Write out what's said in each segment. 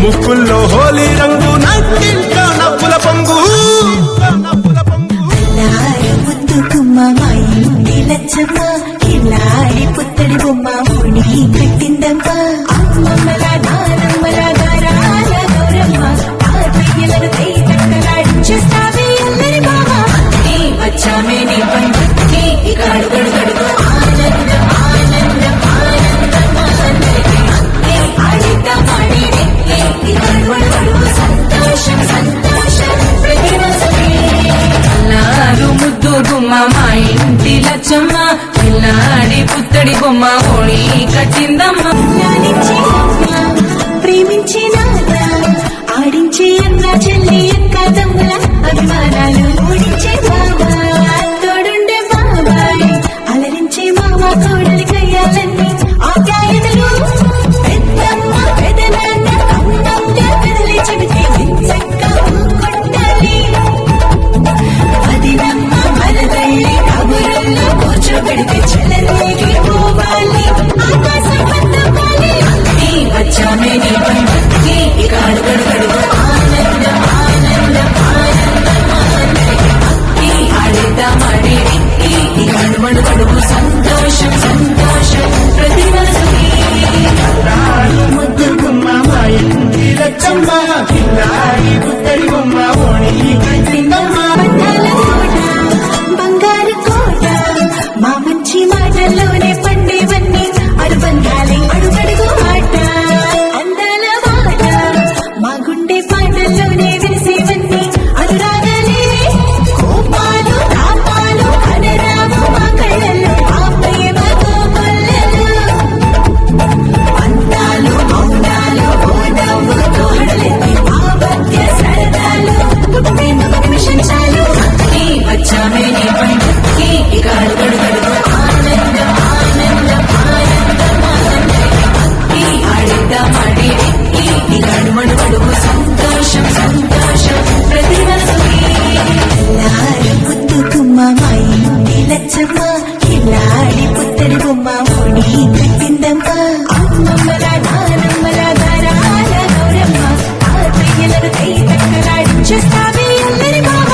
ముక్కుల్లో హోలీ రంగు నట్టింట్లో నవ్వుల పొంగు ముద్దు గుమ్మ మాయింది లచ్చమ్మ ఇల్లాడి పుత్తడి బొమ్మ ముడి కట్టిందమ్మ అమ్మమ్మల నానమ్మల గారాల గౌరమ్మ ఆత్మీయులను కై కట్టలాడించేస్తావే అల్లరి మామ వచ్చామే నీ పండుగకి ఇక అడుగడు గడుగు ఆనందం ఆనందం ఆనందం ఆడిద్దాం ఆడిడే ఇక అడుగడు సంతోషం సంతోషం ప్రతిరోజు అల్లారు ముద్దు గుమ్మ మా ఇంటి లచ్చమ్మ పిల్లాడి పుత్తడి బొమ్మ ఓడి కట్టిందమ్మ ప్రేమించిన ఆడించే అన్న చెల్లి అక్క తమ్ముల అభిమానాలు ఓడించే బాబా తోడుండే బాబాయ్ అలరించే మామ కోడలి కయ్యాలన్నీ ఆప్యాయతలు పెద్దమ్మ పెదనాన్న అందంగా పెదలి చెబితే చక్క కొట్టాలి అదినమ్మ మరదల్లి కబురుల్లో కూర్చోబెడితే చెల్లరేగి పోవాలి ఆకాశం పందవాలి వచ్చామే నీ పండుగకి ఇక అడుగడుగడుగు ఆనందం ఆనందం ఆనందం ఆడిద్దాం ఆడేది ఇక అడుగడుగడుగు సంతోషం సంతోషం ప్రతిరోజు ముద్దు గుమ్మ మా ఇంటి లచ్చమ్మ పిల్లాడి పుత్తడి బొమ్మ ఓడి కట్టిందమ్మ బంధాల కోట బంగారు కోట మా మంచి మాటల్లోనే పండేవన్నీ అనుబంధాలే అడుగడుగు ఆట అందాల మాట మా గుండె పాటల్లోనే విరిసేవన్నీ అనురాగాలే కోపాలు తాపాలు అనరాము మా కళ్ళల్లో ఆ ప్రేమ కోపల్లలు అందాలు మౌనాలు ఓ నవ్వు తోడలెత్తి ఆ మధ్య సరదాలు పుట్టిన నిమిషం చాలు వచ్చామే నీ పండుగకి ఇక అడుగడుగడుగు ఆనందం ఆనందం ఆనందం ఆడిద్దాం ఆడేది ఇక అడుగడుగడుగు సంతోషం సంతోషం ప్రతిరోజు ముద్దు గుమ్మ మా ఇంటి లచ్చమ్మ ఇల్లాడి పుత్తడి బొమ్మ ముడి కట్టిందమ్మ అమ్మమ్మల నానమ్మల గారాల గౌరమ్మ ఆత్మీయులను కై కట్టలాడించేస్తావే అల్లరి మామ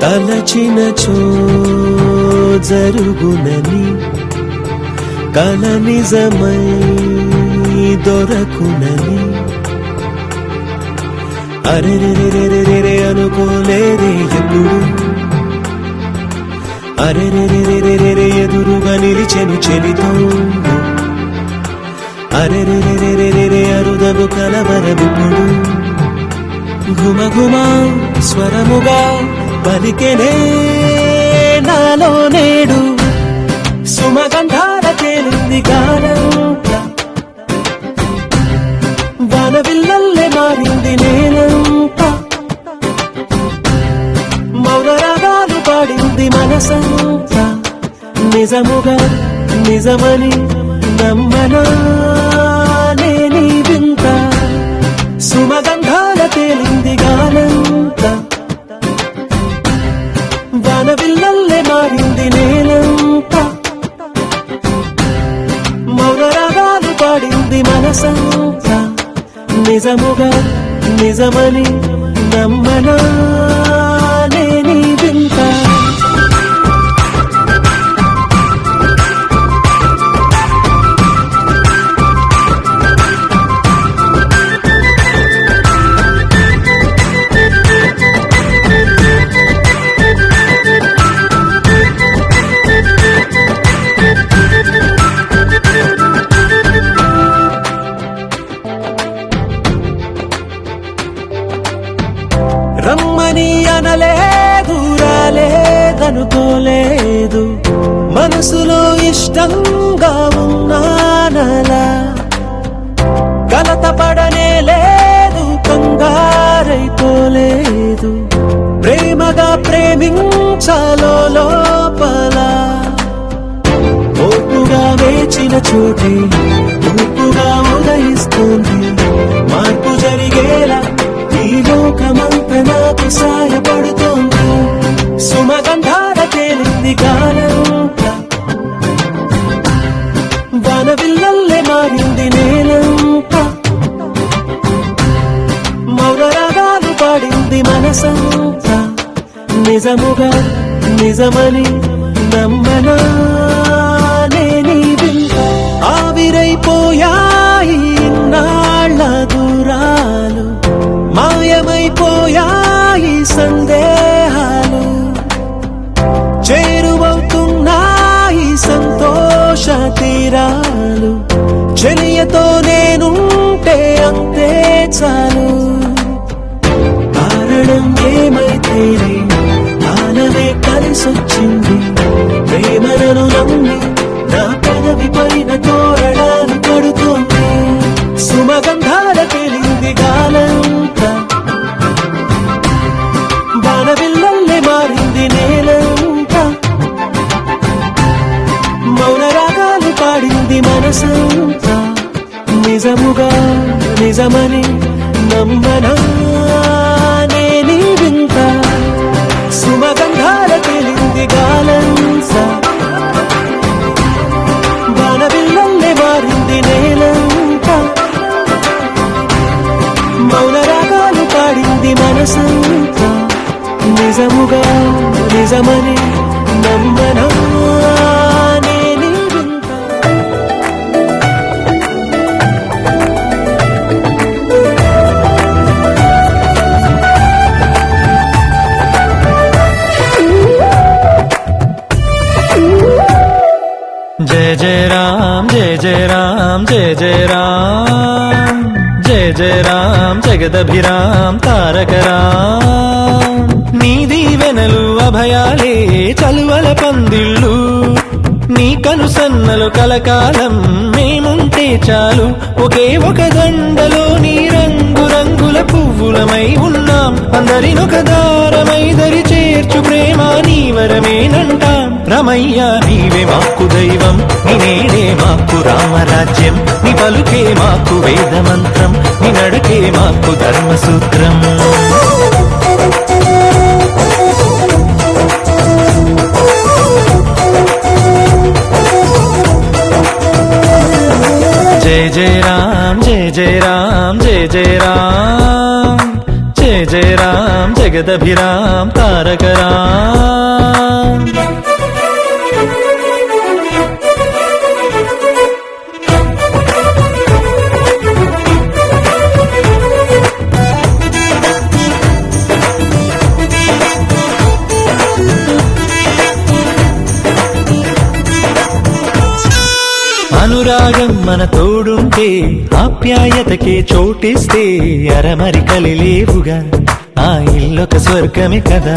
తలచినచో జరుగునని కల నిజమై దొరకునని అరెరెరెరెరెరె అనుకోలేదే ఎప్పుడు అరెరెరెరెరెరె ఎదురుగా నిలిచెను చెలితో అరెరెరెరెరెరె అరుదగు కలవరమిప్పుడు ఘుమఘుమ స్వరముగా పలికెనే నాలో నేడు సుమగంధాల తేలింది గానం వానవిల్లల్లే మారింది నేలంతా మౌన రాగాలు పాడింది మనసంతా నిజముగా నిజమని నమ్మనా నేనీ వింత సుమగంధాల తేలింది గానంతా వానవిల్లల్లే మారింది నేలంతా మౌన రాగాలు పాడింది మనసంతా నిజముగా నిజమని నమ్మనా నేనీ వింత రమ్మని అనలేదు రాలేదనుకోలేదు మనసులో ఇష్టంగా ఉన్నానలా కలత పడనే లేదు కంగారైపోలేదు ప్రేమగా ప్రేమించాలో లోపల ఓపుగా వేచిన చోటే తూపుగా ఉదయిస్తుంది మార్పు జరిగేలా ఈ లోకమంత నాకు సాయపడుతోంది సుమగంధాల తేలింది గానంతా వానవిల్లల్లే మారింది నేలంతా మౌన రాగాలు పాడింది మనసంతా నిజముగా నిజమని నమ్మనా నేనీ వింత ఆవిరైపోయాయి ఇన్నాళ్ళ దూరాలు మాయమైపోయాయి సందేహాలు చేరువవుతున్నాయి సంతోష తీరాలు చెలియతో నేనుంటే అంతే చాలు కారణం ఏమైతేనే కాలమే కలిసొచ్చింది ప్రేమలను నమ్మి నా పెదవి పైన తోరణాలు కడుతోంది సుమగంధాల తేలింది గాలంతా వానవిల్లల్లే మారింది నేలంతా మౌన రాగాలు పాడింది మనసంతా నిజముగా నిజమని నమ్మనా నేనీ వింత సుమగంధాల తేలింది గాలంతా వానవిల్లల్లే మారింది నేలంతా మౌన రాగాలు పాడింది మనసంతా నిజముగా నిజమని నమ్మనా నేనీ వింత जय जय राम जय जय राम जय जय राम जय जय राम जगदभिराम तारक राम నీ దీవెనలు అభయాలే చలువల పందిళ్ళు నీ కనుసన్నలు కలకాలం మేముంటే చాలు ఒకే ఒక దండలో నీ రంగు రంగుల పువ్వులమై ఉన్నాం అందరినొక దారమై దరి చేర్చు ప్రేమ నీ వరమేనంటాం రమయ్య నీవే మాకు దైవం నీ నేడే మాకు రామరాజ్యం నీ పలుకే మాకు వేద మంత్రం నీ నడకే మాకు ధర్మసూత్రం जय जय राम जय जय राम जय जय राम जय जय राम जगत జగదభిరామ్ తారక రామ్. అనురాగం మన తోడుంటే ఆప్యాయతకే చోటిస్తే అరమరికలి లేవుగా ఆ ఇల్లొక స్వర్గమే కదా.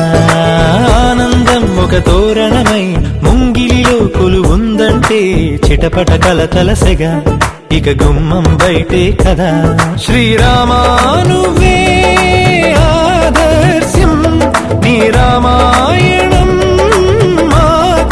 ఆనందం ఒక తోరణమై ముంగిలిలో కొలువుందంటే చిటపట కలతలసెగా ఇక గుమ్మం బయటే కదా. శ్రీరామా నువ్వే ఆదర్శం, నీ రామాయణం మా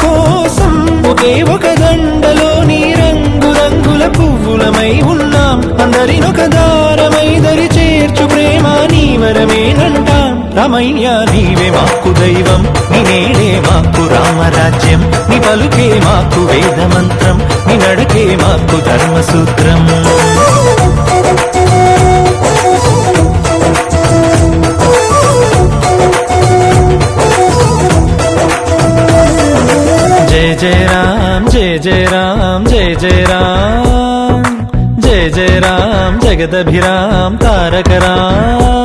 కోసం. ఒకే ఒక దండలో నీ రంగురంగుల పువ్వులమై ఉన్నాం, అందరినొక దారమై దరి చేర్చు ప్రేమ నీ వరమేనంటాం. రామయ్య నీవే మాకు దైవం, నీ నేడే మాకు రామరాజ్యం, నీ పలుకే మాకు వేద మంత్రం, నీ నడకే మాకు ధర్మసూత్రం. జయ జయ రామ్ జయ జయ రామ్ జయ జయ రామ్ జయ జయ రామ్ జగదభిరామ్ తారక Ram.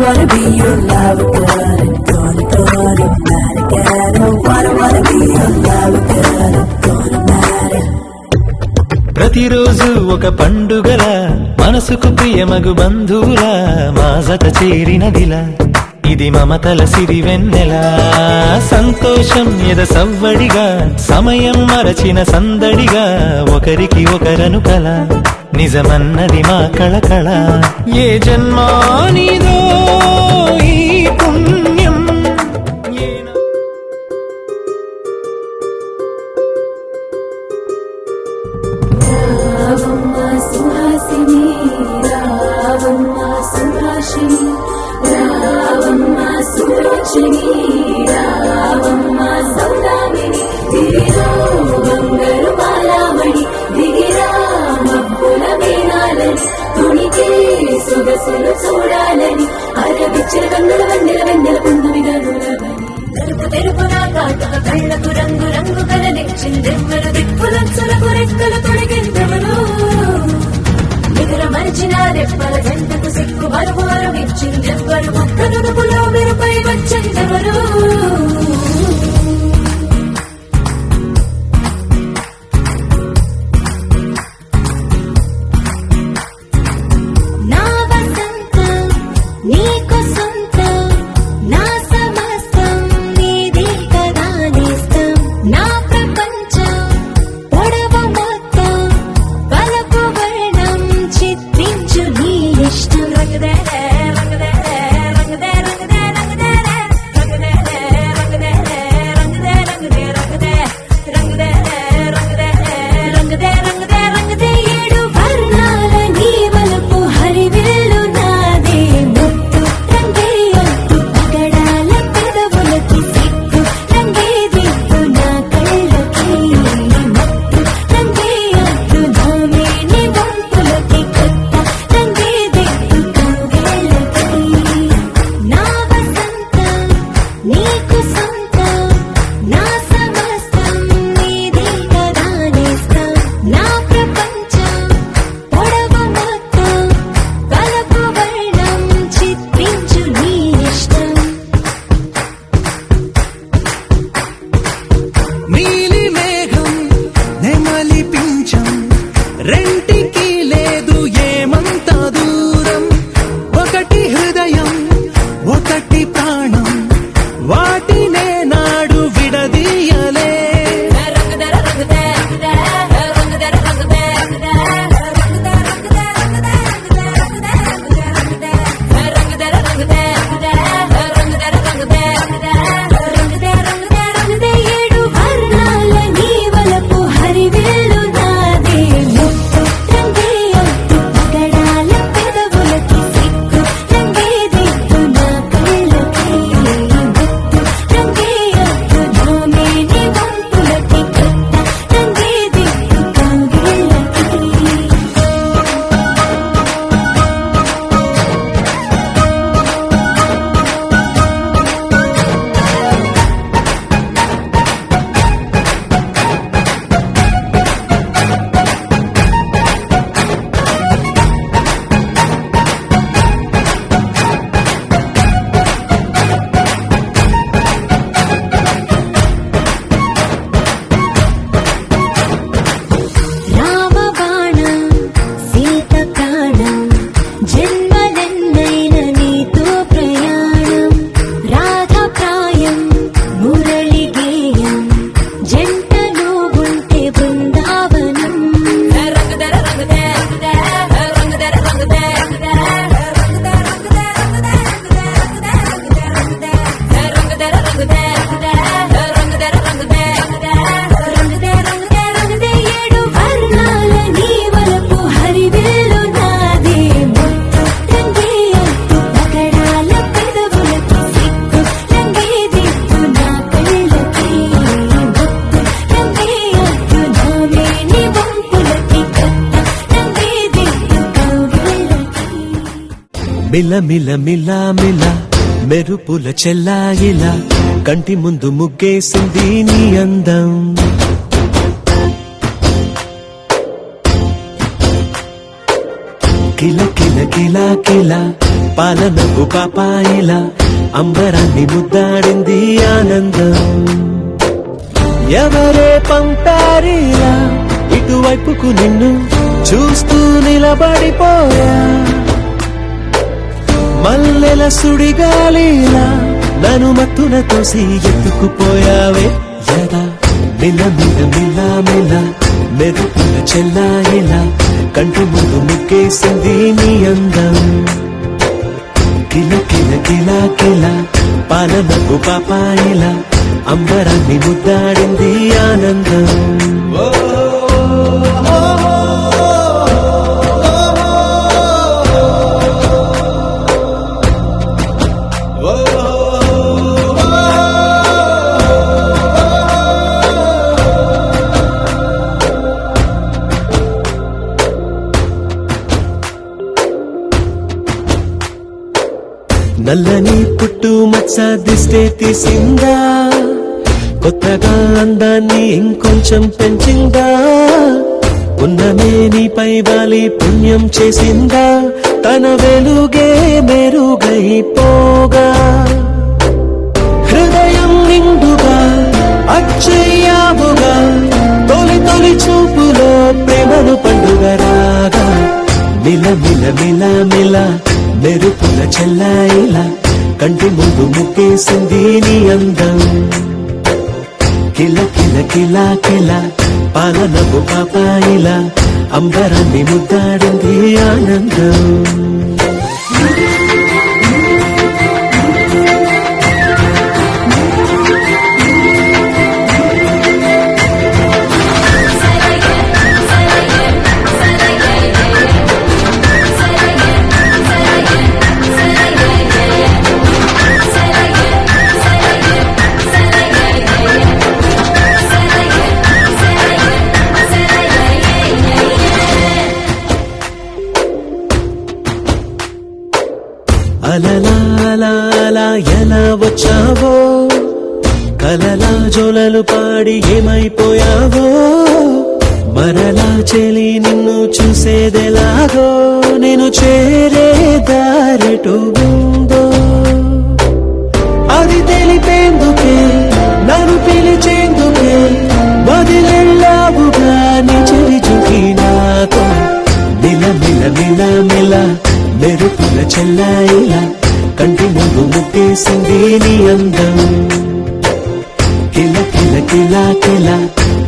Wanna be your love girl, gonna matter, girl. Wanna be your love girl, gonna matter. ప్రతిరోజు ఒక పండుగల మనసుకు ప్రియమగు బంధువుల మా జత చేరినదిలా ఇది మమతల సిరివెన్నెల. సంతోషం ఎద సవ్వడిగా సమయం మరచిన సందడిగా ఒకరికి ఒకరను కల నిజమన్నది మా కళకళ. ఏ జన్మానిదో ఈ పుణ్యం రావమ్మ సుహాసిని, రావమ్మ సుభాషిణి, రావమ్మ సులోచని, రావమ్మ సౌదామిని, దిగిరా బంగారు బాలామణి, దిగిరా మబ్బుల మేనాలని, తుణికే సొగసులు చూడాలని, అరవిచ్చిన కన్నుల వెన్నెల వెన్నెల పున్నమి గనులవని. తెలుపు తెలుపు నా కాటుక కళ్ళకు రంగు రంగు కలనిచ్చిందెవ్వరు, దిక్కులొచ్చులకు రెక్కలు తొడిగిందెవరు, నిద్ర మరిచిన రెప్పల జంటకు సిక్కు బరువు అరువిచ్చిందెవ్వరు, ఒక్క నుడుపులో మెరుపై వచ్చిందెవరు. నా వసంతం నీకు సొంతం, నా సమస్తం నీదే కదా నేస్తం, నా ప్రపంచం పొడవ మొత్తం మిల మిల మిల మిల మెరుపుల చెల్లాయిలా కంటి ముందు ముగ్గేసింది నీ అందం. కిల కిల కిల కిల పాలనకు పాపాయిలా అంబరాన్ని ముద్దాడింది ఆనందం. ఎవరే పంపారిలా ఇటువైపుకు నిన్ను చూస్తూ నిలబడిపోయా. మల్లెల సుడిగాలిలా నన్ను మత్తున తోసి ఎత్తుకుపోయావే యదా. మిల మిల మిల మిల మెరుపుల చెల్లాయిలా కంటి ముందు ముగ్గేసింది నీ అందం. కిల కిల కిల కిల పాలనకు పాపాయిలా అంబరాన్ని ముద్దాడింది ఆనందం. నల్లని పుట్టు మచ్చ దిస్తే తీసిందా, కొత్తగా అందాన్ని ఇంకొంచెం పెంచిందా. ఉన్నమే నీపై వాలి పుణ్యం చేసిందా, తన వెలుగే మెరుగైపోగా. హృదయం నిండుగా అచ్చయ్యావుగా, తొలి తొలి చూపులో ప్రేమను పండుగ రాగా. మిల మిల మిల మిల మెరుపుల చెల్లాయిలా కంటి ముందు ముగ్గేసింది నీ అందం. కిల కిల కిల కిల పాలనకు పాపాయిలా అంబరాన్ని ముద్దాడింది ఆనందం. అలలా అలా అలా ఎలా వచ్చావో, కలలా జోలలు పాడి ఏమైపోయావో. మరలా చెలి నిన్ను చూసేదెలాగో, నేను చేరే దారెటు ఉందో అది తెలిపేందుకే నన్ను పిలిచేందుకే వదిలెళ్ళావుగా నీ చెవి చూకి నాతో. మిల మిల మిల మిల మెరుపుల చెల్లాయిలా కంటి ముందు ముగ్గేసింది నీ అందం. కిల కిల కిల కిల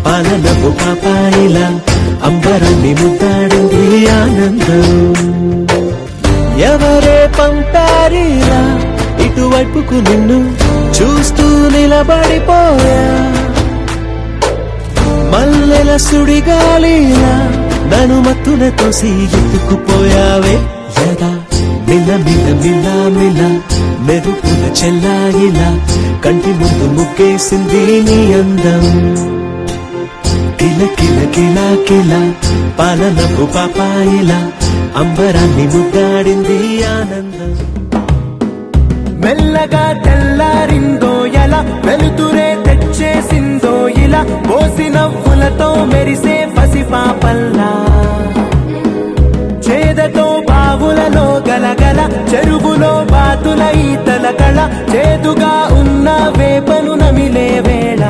పాలనకు పాపాయిలా అంబరాన్ని ముద్దాడింది ఆనందం. ఎవరే పంపారిలా ఇటువైపుకు నిన్ను చూస్తూ నిలబడిపోయా. మల్లెల సుడిగాలిలా నన్ను మత్తున తోసి ఎత్తుకుపోయావే యదా. మిల మిల మిల మిల మెరుపుల చెల్లాయిలా కంటి ముందు ముగ్గేసింది నీ అందం. కిల కిల కిల కిల పాలనకు పాపాయిలా అంబరాన్ని ముద్దాడింది ఆనందం. మెల్లగా తెల్లారిందో ఎలా, వెలుతురే తెచ్చేసిందో ఇలా. పోసి నవ్వులతో మెరిసే పసిపాపల్లా, చేదతో బావులలో గలగల, చెరువులో బాతుల ఈతల కళ. చేదుగా ఉన్న వేపను నమిలే వేళ,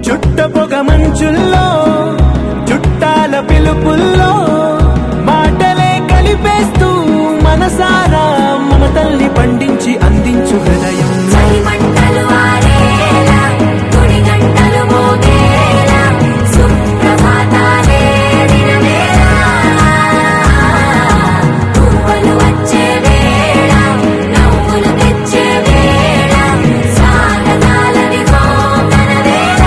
చుట్ట పొగ మంచుల్లో చుట్టాల పిలుపుల్లో మాటలే కలిపేస్తూ మనసారా మమతల్ని పండించి అందించు హృదయం. చలిమంటలు ఆరేలా, గుడి గంటలు మోగేలా, సుప్రభాతాలే దినవేళ, పువ్వులు వచ్చే వేళ, నవ్వులు తెచ్చే వేళ, స్వాగతాలని మోగన వేళ.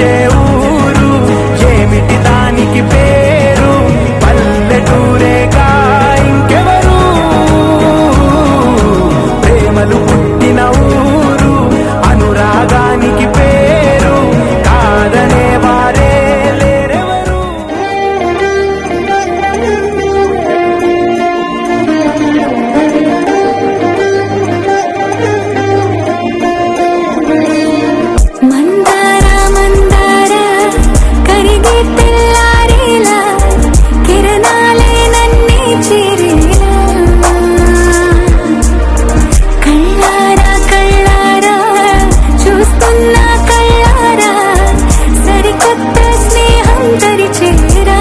పిలిచే ఊరు ఏమిటి దానికి పేరు పల్లెటూరేగా ఇంకెవరు ప్రేమలు పుట్టిన ఊరు అనురాగానికి పేరు కాదనే వారే లేరెవరు మందార మందార కరిగే తెల్లారేలా కిరణాలే నన్నే చేరేలా కళ్ళారా కళ్ళారా చూస్తున్నా కళ్ళారా సరికొత్త స్నేహం దరిచేరా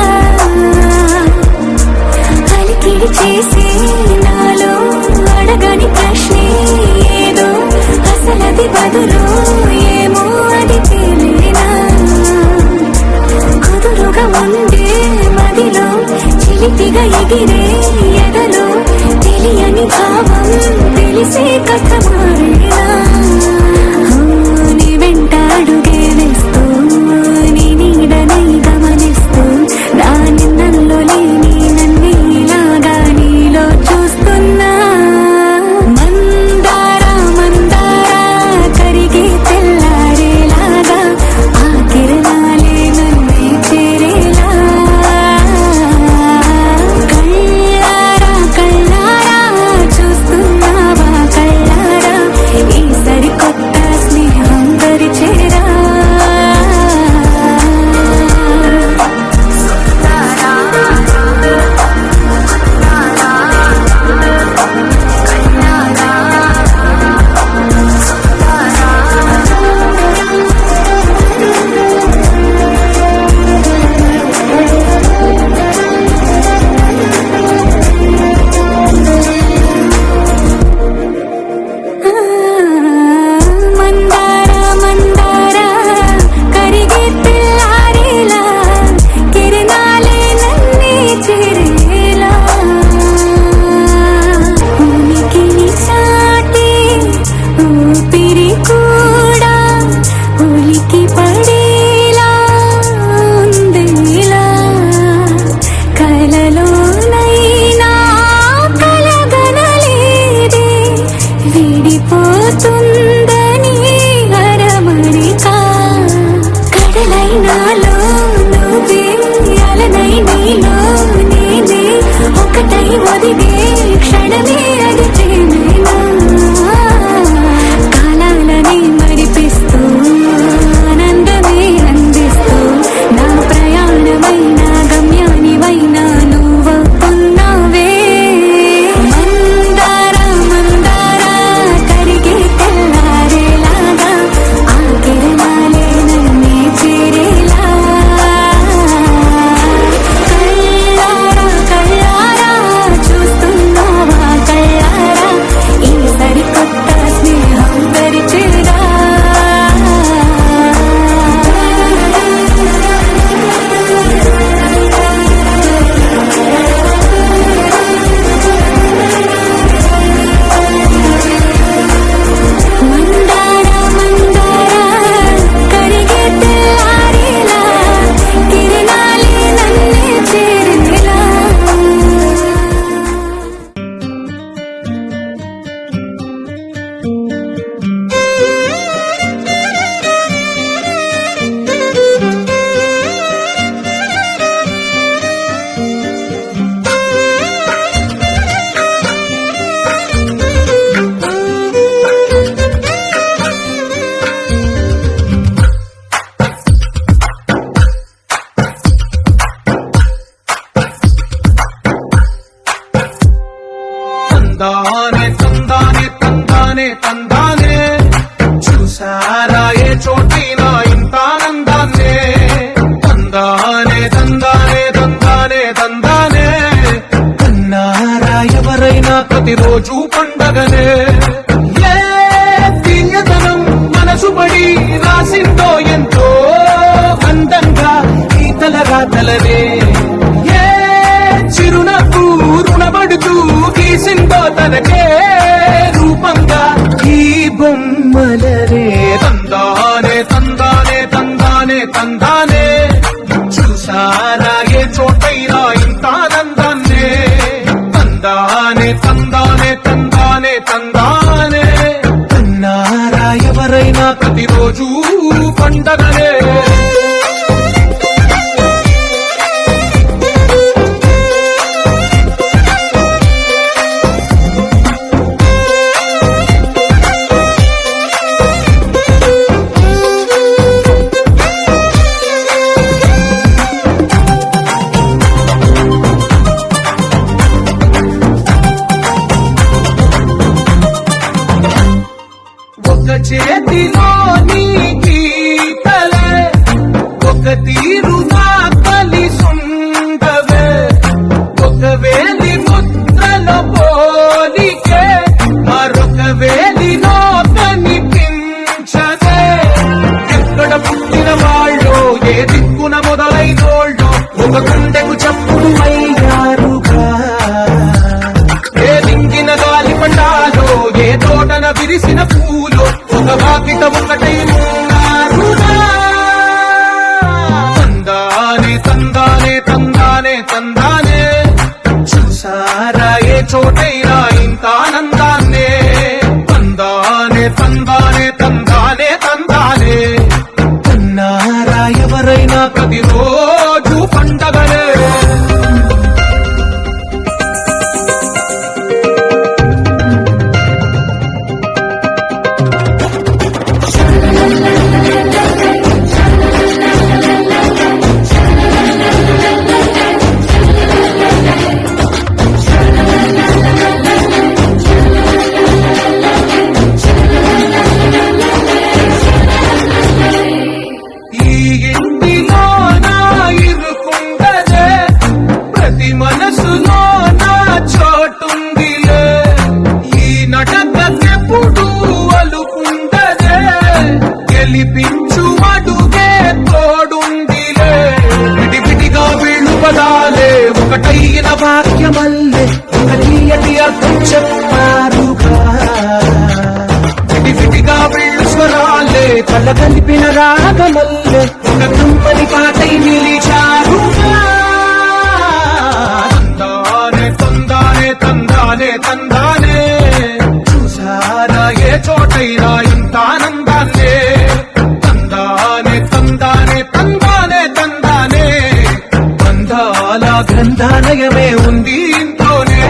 అలికిడి చేసి నాలో అడగని ప్రశ్నే ఏదో అసలది బదులు ఏమో అది తెలియనా కుదురుగా ఉండే మదిలో చిలిపిగా ఎగిరే ఎదలో తెలియని భావం తెలిసే కథ మారేనా నీ వెంట అడుగే వేస్తూ నీ నీడనై గమనిస్తూ నా నిన్నల్లో లేని నన్నే ఇలాగా నీలో చూస్తున్నా మందార మందార కరిగే తెల్లారేలాగా ఆ కిరణాలే నన్నే చేరేలా కళ్ళారా కళ్ళారా చూస్తున్నావా కళ్ళారా ఈ సరికొత్త స్నేహం దరిచేరా మందార మందార కరిగే తెల్లారేలా కిరణాలే నన్నే చేరేలా ఉనికిని చాటి ఊపిరి కూడా ఉలికి పడేలా ఉందేలా కలలోనైనా కలగనలేదే విడిపోతుందని అరమరిక కడలైనాలో నువ్వే అలనై నీలో నేనే ఒకటై ఒదిగే క్షణమే అది ప్రేమేనా కాలాలని మరిపిస్తూ ఆనందమే అందిస్తూ నా ప్రయాణమైన గమ్యానివైనా నువ్వవుతున్నావే మందార మందార కరిగే తెల్లారేలాగా ఆ కిరణాలే నన్నే చేరేలా కళ్ళారా కళ్ళారా చూస్తున్నావా కళ్ళారా ఈ సరికొత్త స్నేహం దరిచేరా మందార మందార కరిగే తెల్లారేలా కిరణాలే నన్నే చేరేలా తందానే తందానే తందానే తందానే చూసారా ఏ చోటైనా ఇంత ఆనందాన్నే తందానే తందానే తందానే తందానే కన్నారా ఎవరైనా ప్రతిరోజు పండగనే ఏ తీయదనం మనసు పడి రాసిందో ఎంతో అందంగా ఈ తలరాతలనే ఏ చిరునవ్వు రుణపడుతూ గీసిందో తనకే రూపంగా ఈ బొమ్మలనే తందానే తందానే తందానే తందానే చూసారా ఏ చోటైనా ఇంత ఆనందాన్నే తందానే తందానే తందానే తందానే తన్నారా ఎవరైనా ప్రతిరోజు పండగనే చేతిలో నీ గీతలే ఒక తీరుగా కలిసుండవే ఒక వేలి ముద్రల పోలికే మరొక వేలిలో కనిపించదే ఎక్కడ పుట్టిన వాళ్ళో ఏ దిక్కున మొదలైనోళ్ళో ఒక గుండెకు చప్పుడు అయ్యారుగా ఏ దింగిన గాలి పండాలో ఏ తోటన విరిసిన పూలో ఒక వాకిట ఒకటై ఉన్నారుగా తందానే తందానే తందానే తందానే చూసారా ఏ చోటైనా ఇంత ఆనందాన్నే తందానే తందానే తందానే తందానే తన్నారా ఎవరైనా ప్రతిరోజు పండగలే మనసులో నా చోటుందిలే ఈ నటకెప్పుడు అలుకుండదే గెలిపించు అడుగే తోడుందిలే విడివిడిగా వీళ్ళు పదాలే ఒకటైన వాక్యమల్లే ఒక తీయటి అర్థం చెప్పారుగా విడివిడిగా వీళ్ళు స్వరాలే కళ్ళ కలిపిన రాగమల్లే ఒక కమ్మని పాటై నిలిచారుగా తందానే తందానే చూసారా ఏ చోటైనా ఇంత ఆనందాన్నే తందానే తందానే తందానే తందానే బంధాల గ్రంథాలయమే ఉంది ఇంట్లోనే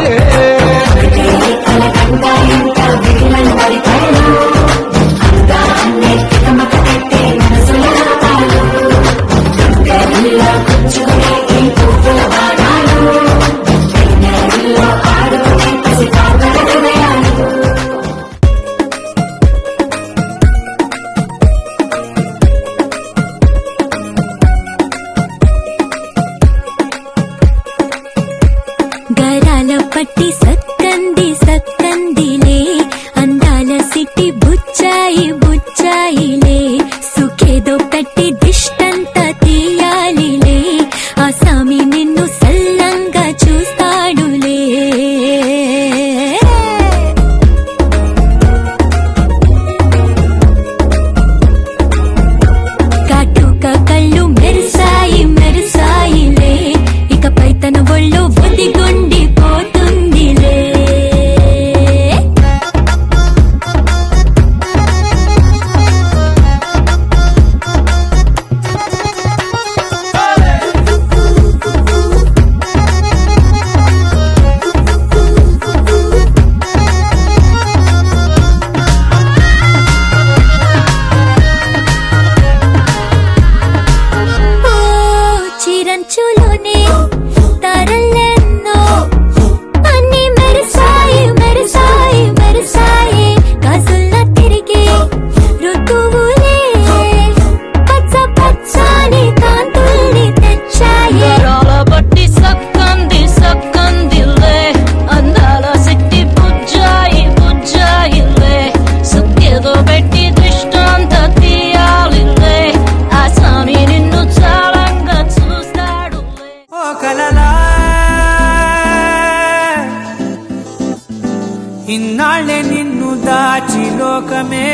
గరాల పట్టి సక్కంది సక్కందిలే అందాల సిట్టి బుచ్చాయి బుచ్చాయిలే సుఖేదో పెట్టి దిష్టంత తీయాలిలే ఆ సామి నిన్ను సల్లంగా చూస్తాడులే కాటుక కళ్ళు మెరిసాయి మెరిసాయిలే ఇకపై తన ఒళ్ళు ఒదిగుండి పోతుందిలే చిరంచులోనే తారలెన్నో అన్ని మెరిసాయి మెరిసాయి మెరిసాయి గాజుల్లా తిరిగే ఋతువులే పచ్చ పచ్చని కాంతుల్ని తెచ్చాయి బట్టి సక్కంది సక్కందిలే అందాల సిట్టి బుజ్జాయి బుజ్జాయిలే సుఖేదో పెట్టి దృష్టాంత తీయాలిలే ఆ స్వామి నిన్ను చాలంగా చూస్తాడు ఓ కలలా ఇన్నాళ్ళే నిన్ను దాచి లోకమే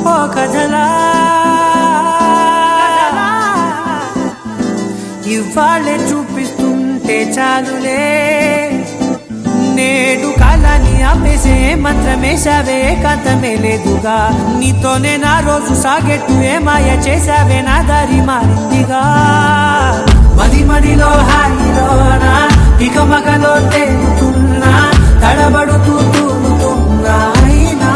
ఓ కథలా వాళ్ళే చూపిస్తుంటే చాలులే నేడు కాలాన్ని ఆపేసే మంత్రమేశావే కాంతమే లేదుగా నీతోనే నా రోజు సాగెట్టు ఏ మాయ చేశావే నా దారి మారిందిగా మది మదిలో హాయిలోనా ఇక మగలో తేలుతున్నా తడబడుతూ తూలుతున్నా అయినా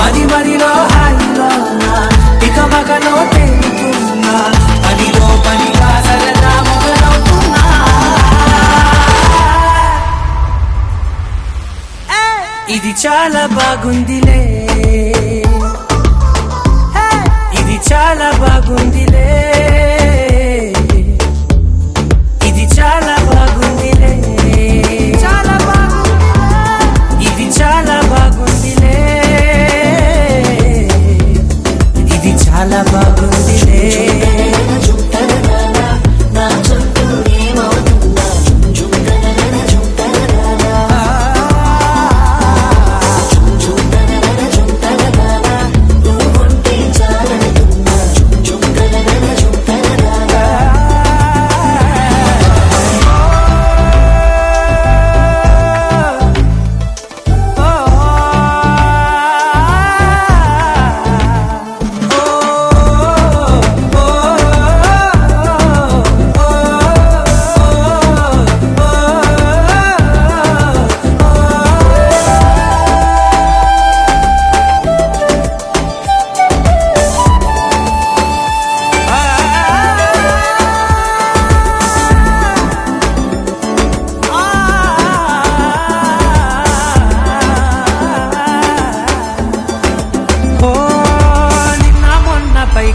మది మదిలో హాయిలోనా ఇక మగలో తేలుతున్నా పనిలో పనిగా సరదా మొదలవుతున్నా ఇది చాలా బాగుందిలే ఇది చాలా బాగుందిలే ఇది చాలా బాగుందిలే చాలా బాగుంది ఇది చాలా బాగుందిలే ఇది చాలా బాగుందిలే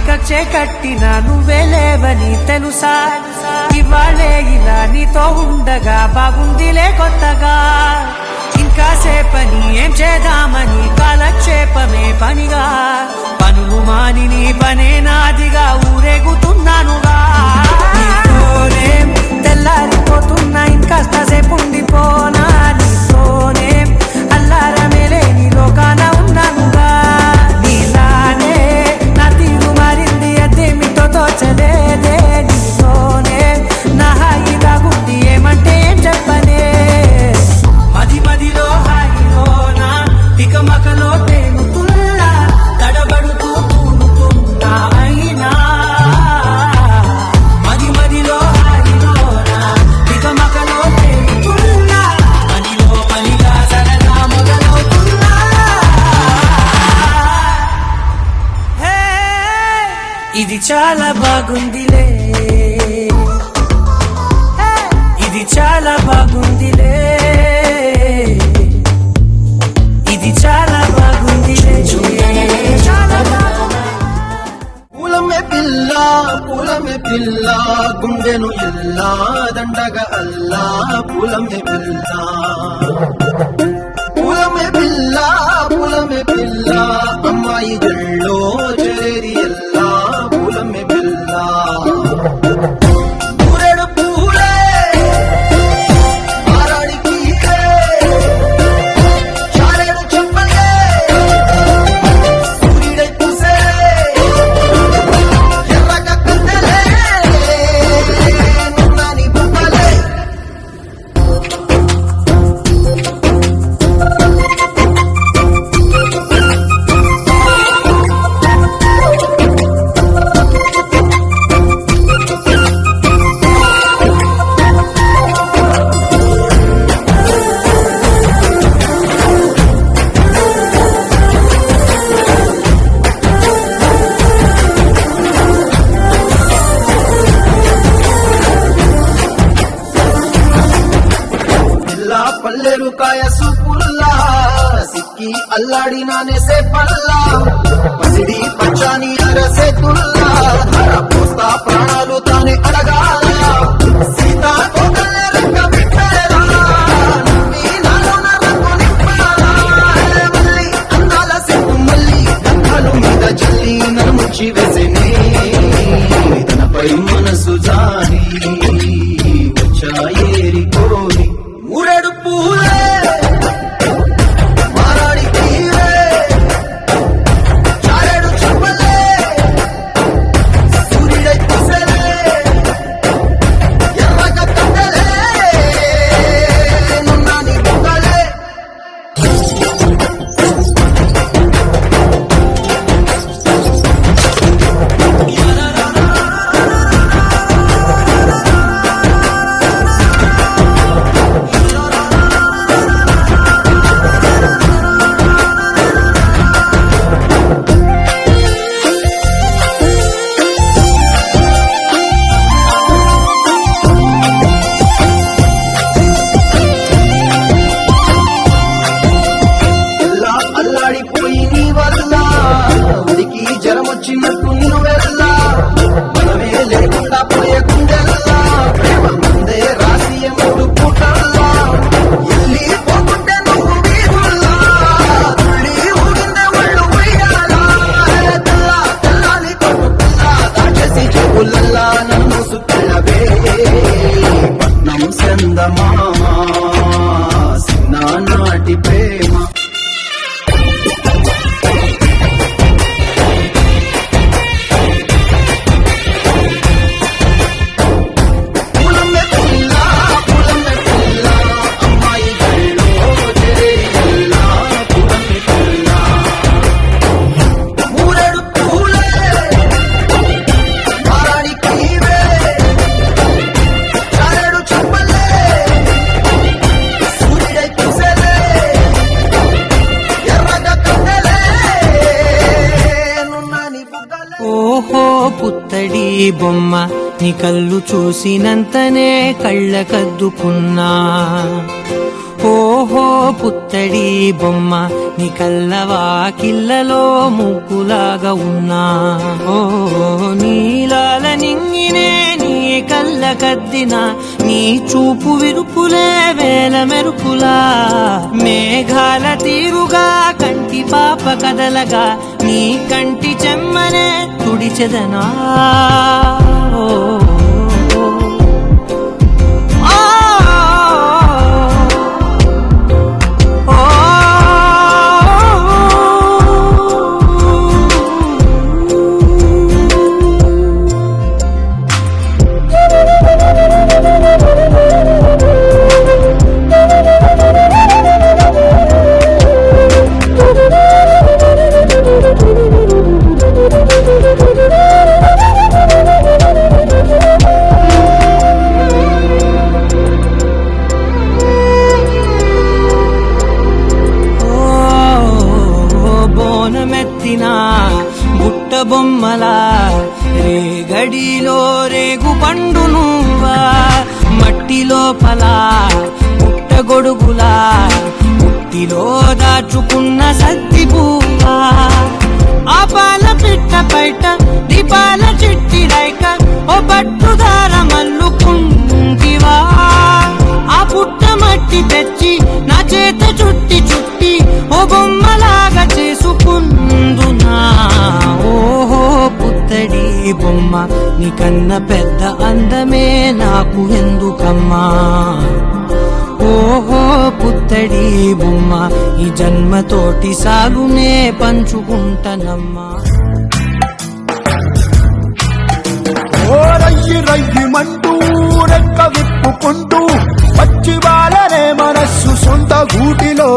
కచ్చే కట్టిన నువ్వే లేవని తెలుసా ఇవాళే ఇలా నీతో ఉండగా బాగుందిలే కొత్తగా ఇంకా సేపని ఏం చేద్దామని కాలక్షేపమే పనిగా పనులు మాని నీ పనే నాదిగా ఊరేగుతున్నానుగా నీతోనే తెల్లారిపోతున్నా ఇంకాస్త సేపు ఉండిపోనా నీతోనే అల్లారమే లేని లోకాన ఉన్నానుగా నీలానే నా తీరు మారింది అదేమిటో తోచలేదే నీతోనే నా హాయి దాగుంది ఏమంటే ఏం చెప్పనే మది మదిలో హాయిలోనా ఇక మకలో తేలుతున్నా తడబడుతూ తూలుతున్నా అయినా మది మదిలో హాయిలోనా ఇక మకలో తేలుతున్నా పనిలో పనిగా సరదా మొదలవుతున్నా హే ఇది చాలా బాగుందిలే ఇది చాలా బాగుందిలే ఇది చాలా బాగుందిలే చాలా పూలమే పిల్ల గుండెను ఎల్లా దండగ అల్లా పూలమే పిల్ల అమ్మాయి జల్లో చేరి ఎల్లా పూలమే పిల్ల పూరెడు పూలే మారాడికి చారేడు చెప్పలే సూర్యుడై పూసే ఎర్రగా కందలే నున్నాని బుక్కలే పల్లెరు కాయ సూపుల్లా సిక్కి అల్లాడినానే సే పల్లా పసిడి పచ్చాని అరసే తుల్లా ధర పోస్తా ప్రాణాలు తానే అడగాల సీతా కోకల్లే రంగ బిట్టేరా నవ్వి నాలోన రంగు నింపాలా మల్లి అందాల సెట్టు మల్లి గంధలు మీద జల్లి నన్ను ముంచి వేసేనే తనపై మనసు జారి వచ్చాయేరి కోరి ఊరెడు పూలే మారాడి తీరే చారెడు చెప్పలే సూర్యుడై పూసలే నన్ను సుత్తలవే పట్నం చందమామ నాటి ప్రేమ ఓహో పుత్తడి బొమ్మ నీ కళ్ళు చూసినంతనే కళ్ళకద్దుకున్నా ఓహో పుత్తడి బొమ్మ నీ కళ్ళవాకిళ్ళలో ముగ్గులాగా ఉన్నా ఓ నీలాల నింగినే నీ కళ్ళకద్దిన నీ చూపు విరుపులే వేల మెరుపులా మేఘాల తీరుగా కంటి పాప కదలగా నీ కంటి చెమ్మనే తుడిచెదనా బుట్ట బొమ్మలా రేగడిలో రేగు పండు నువ్వా మట్టి లోపల పుట్ట గొడుగులా పుట్టిలో దాచుకున్న సత్తి పువ్వా ఆ పాల పిట్ట బయట దీపాల చిట్టి రైక ఓ పట్టుదార మల్లుకుంటివా ఆ పుట్ట మట్టి తెచ్చి నా చేత చుట్టి చుట్టి ఓ బొమ్మలాగా చేసుకుందునా ఓహో పుత్తడి బొమ్మ నీకన్న పెద్ద అందమే నాకు ఎందుకమ్మా ఓహో పుత్తడి బొమ్మ ఈ జన్మతోటి సాగునే పంచుకుంటనమ్మా ఓ రయ్యి రయ్యిమంటూ రెక్క విప్పుకుంటూ వచ్చి వాళ్ళనే మనస్సు సొంత గూటిలో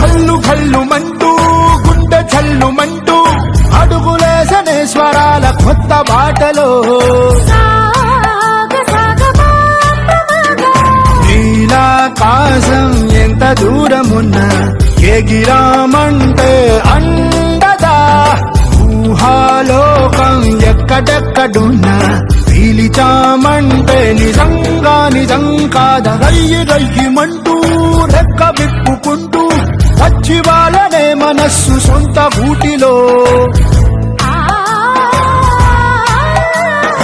కళ్ళు కళ్ళుమంటూ గుండె చల్లుమంటూ అడుగులేసనే స్వరాల కొత్త బాటలో నీలాకాశం ఎంత దూరమున్నా ఎగిరామంటే అండదా ఊహాలోకం ఎక్కడెక్కడున్నా పీలిచామంటే నిజంగా నిజం కాదా రయ్యి రయ్యిమంటూ రెక్క విప్పుకుంటూ వచ్చి వాళ్ళనే మనస్సు సొంత గూటిలో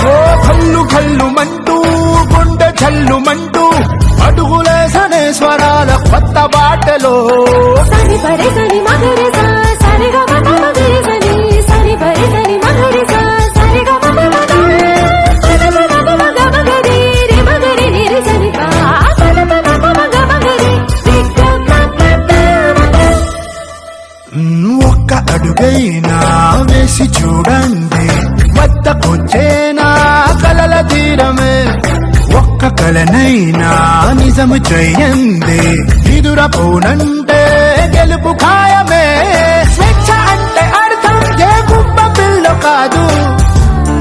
ఓ కళ్ళు కళ్ళుమంటూ గుండె చల్లుమంటూ అడుగులేసనే స్వరాల కొత్త బాటలో సని పరే సని మగరే సా సని గ మ మగరే సని సని పరే సని మగరే సా సని గ మ మగరే సని గ మ మగరే రే మగరే ని రే సని పా సని ప మ మగరే రిక్క ఒక్క అడుగైనా వేసి చూడండి వద్దకొచ్చేనా కలల తీరమే ఒక్క కలనైనా నిజము చెయ్యండి ఎదురపోనంటే గెలుపు ఖాయమే స్వేచ్ఛ అంటే అర్థం ఏ గుబ్బ పిల్ల కాదు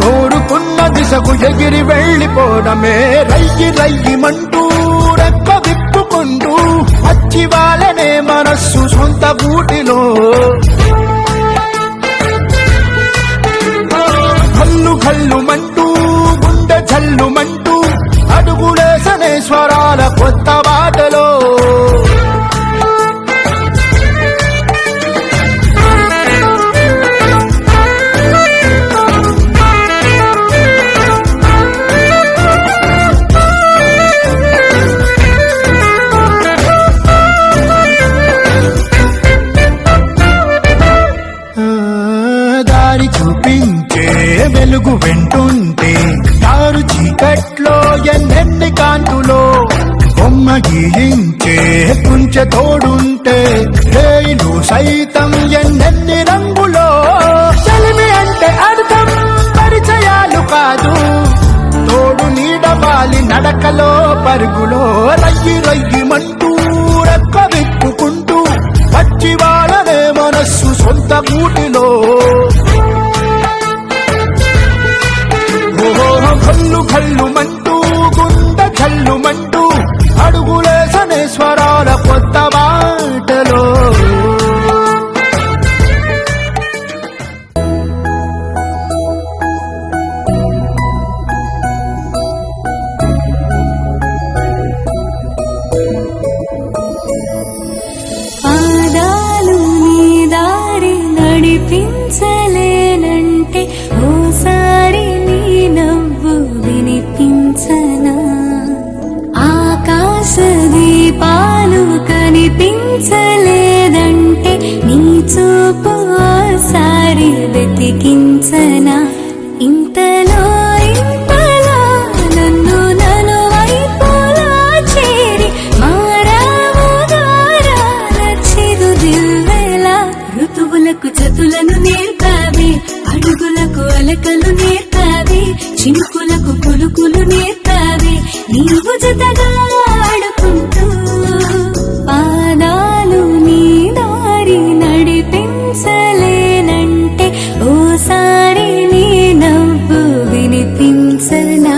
కోరుకున్న దిశకు ఎగిరి వెళ్ళిపోవడమే రయ్యి రయ్యిమంటూ రెక్క విప్పుకుంటూ వచ్చి వాళ్ళనే మనస్సు సొంత గూటిలో కళ్ళు కళ్ళుమంటూ గుండె చల్లుమంటూ అడుగులేసనే స్వరాల కొత్త బాటలో వెలుగు వెంటుంటే దారు చీకట్లో ఎన్నెన్ని కాంతులో బొమ్మ గీయించే కుంచె తోడుంటే రేయిలు సైతం ఎన్నెన్ని రంగులో చలిమి అంటే అర్థం పరిచయాలు కాదు తోడు నీడవాలి నడకలో పరుగులో రయ్యి రయ్యిమంటూ రెక్క విప్పుకుంటూ వచ్చి వాళ్ళనే మనస్సు సొంత గూటిలో కల్లు కల్లు మంటూ గుండె కల్లు మంటూ అడుగులేసనే స్వరాల కొత్త బాటలో పాదాలు నీ దారి నడిపించలేనంటే ఓసారి నీ నవ్వు వినిపించనా ఆకాశ దీపాలు కనిపించలేదంటే నీ చూపు ఓసారి వెతికించనా ఇంతలో ఇంతలో నన్ను నలువైపులా చేరి మారావు దారాల చిరుదివ్వెలా ఋతువులకు చతులను నేర్పావి అడుగులకు అలకలు నేర్పావి చినుకులకు పులుకులు నేర్పావి నీవు జతగా ఆడుకుంటూ పాదాలు నీ దారి నడిపించలేనంటే ఓసారి నీ నవ్వు వినిపించనా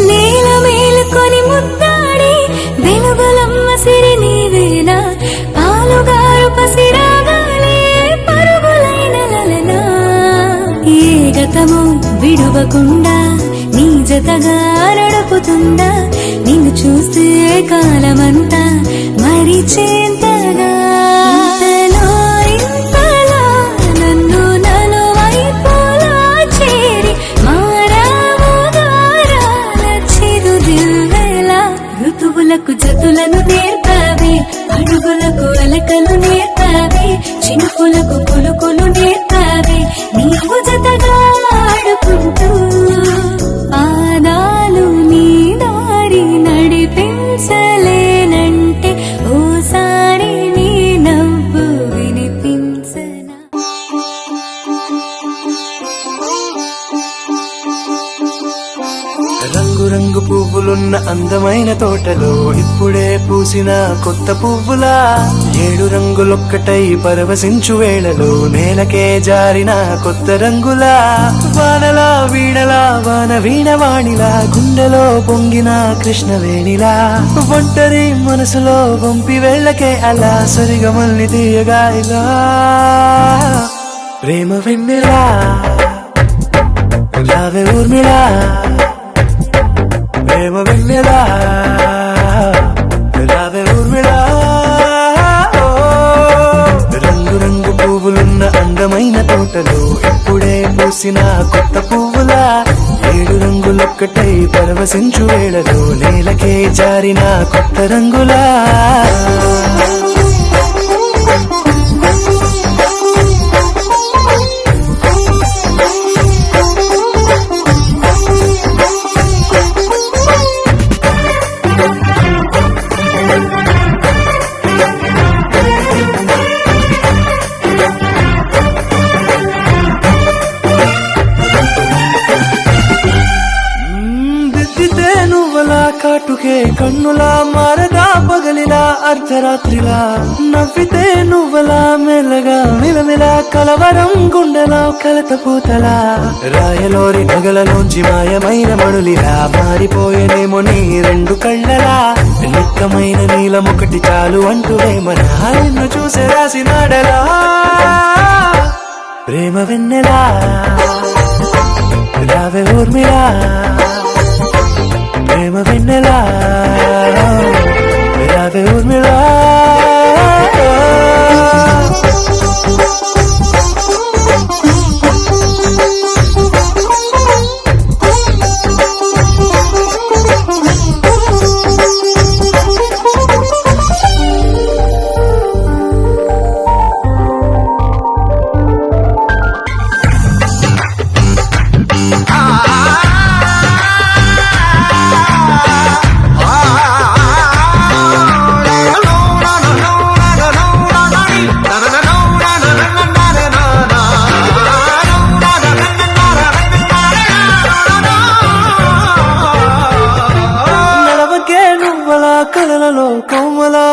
నేల మేలుకొని ముద్దాడి వెలుగులమ్మ సిరి నీవేనా పాలుగారు పసిరాగాలే పరుగులైన లలనా ఏ గతము విడువకుండా నీ జతగా నడుపుతుందా నిన్ను చూస్తే కాలమంతా మరిచేంతగా ఇంతలో ఇంతలో నన్ను నలువైపులా చేరి మారావు దారాల చిరుదివ్వెలా ఋతువులకు జతులను నేర్పావి అడుగులకు అలకలు నేర్పావి చినుకులకు పులుకులు నేర్పావి నీవు జతగా ఆడుకుంటూ పాదాలు నీ దారి నడిపించలేనంటే ఓసారి నీ నవ్వు వినిపించనా రంగు రంగు పువ్వులున్న అందమైన తోటలో ఇప్పుడే పూసిన కొత్త పువ్వులా 7 రంగులొక్కటై పరవశించు వేళలో నేలకే జారిన కొత్త రంగులా వానలా వీణలా వాన వీణవాణిలా గుండెలో పొంగిన కృష్ణవేణిలా ఒంటరి మనసులో వంపి వెళ్ళకే అలా సరిగమల్ని తీయగా ఇలా ప్రేమ వెన్నెలా రావే ఊర్మిళా ప్రేమ వెన్నెలా రావే ఊర్మిళా రంగు రంగు పువ్వులున్న అందమైన తోటలో ఇప్పుడే పూసిన కొత్త పువ్వులా 7 రంగులొక్కటై పరవశించు వేళలో నేలకే జారిన కొత్త రంగులా దిద్దితే నువ్వలా కాటుకే కన్నులా మారగా పగలిలా అర్ధరాత్రిలా నవ్వితే నువ్వలా మెల్లగా మిలమిలా కలవరం గుండెలా కలత పూతలా రాయలోరి నగలలోంచి మాయమైన మణులిలా మారిపోయేనేమో నీ 2 కళ్ళలా నిక్కమైన నీలమొకటి చాలు అంటూ వేమన నిన్ను చూసే రాసినాడలా ప్రేమ వెన్నెలా రావే ఊర్మిళా ప్రేమ వెన్నెలా రావే ఊర్మిళా కలలలో కోమలా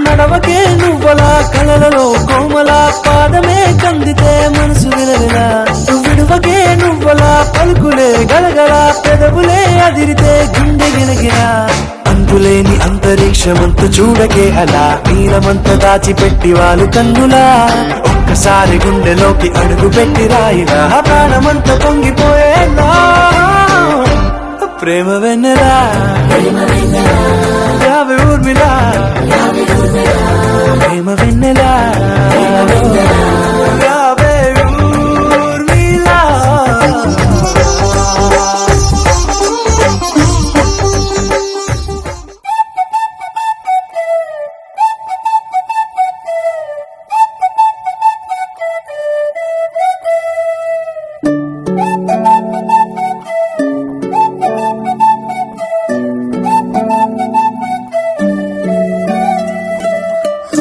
నడవకే నువ్వలా కలలలో కోమలా పాదమే కందితే మనసు విలవిలా విడువకే నువ్వలా పలుకులే గలగల పెదవులే అదిరితే గుండె గిలగిలా అంతులేని అంతరిక్షమంత చూడకే అలా నీలమంత దాచిపెట్టి వాళ్ళు కన్నులా ఒక్కసారి గుండెలోకి అడుగు పెట్టి రాయిలా ప్రాణమంత పొంగిపోయేలా ప్రేమ వెన్నెలా యావే ఊర్మిలా ప్రేమ వెన్నెలా యావే ఊర్మిళా.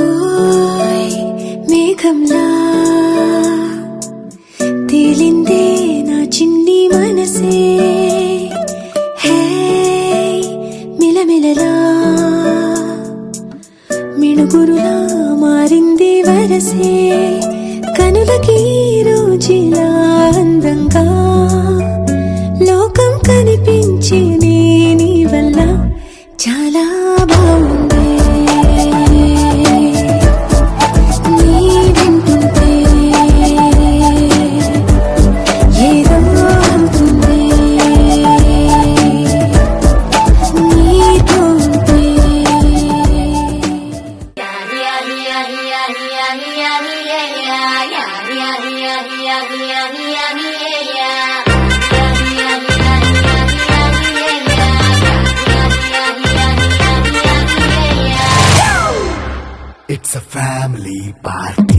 ఓయ్ మేఘంలా తేలిందే నా చిన్ని మనసే హే మిలమిలలా మిణుగురులా మారింది వరసే కనులకి రోజులా అందంగా లోకం కనిపించే నీ వల్ల చాలా బాగుంది నీ వింటుంటే ఏదో అవుతుంది నీతో ఉంటే It's a family party.